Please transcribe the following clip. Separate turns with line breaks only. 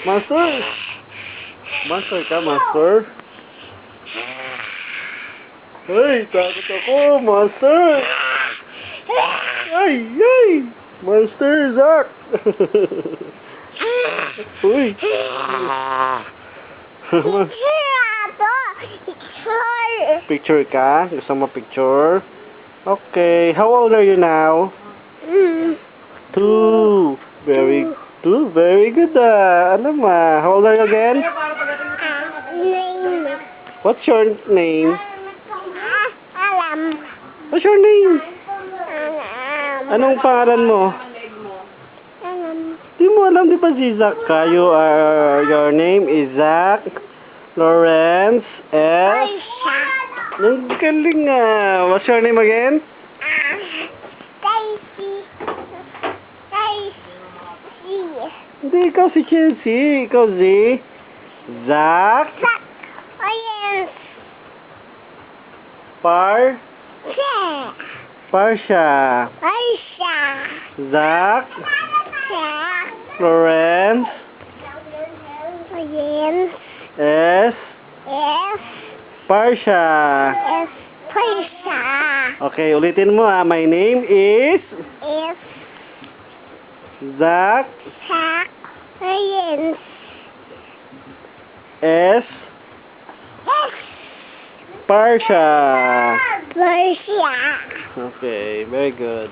Master! Master ka, master? Ay, takot ako, master! Ay, ay! Master, Zach! Uy! Picture ka? Gusto mo picture? Okay. How old are you now? 2. Very good. Ano ma? How old are you again? What's your name? What's your name? Anong pangalan mo? Di mo alam, di ba si Zach ka? Your name is Zach Lawrence S. Ang galing nga. What's your name again? Hindi, ikaw si Chelsea. Ikaw si Zach. Parsha. Zach Lawrence S. Parsha. Okay, ulitin mo ah. My name is Zach S. Parsha. Okay, very good.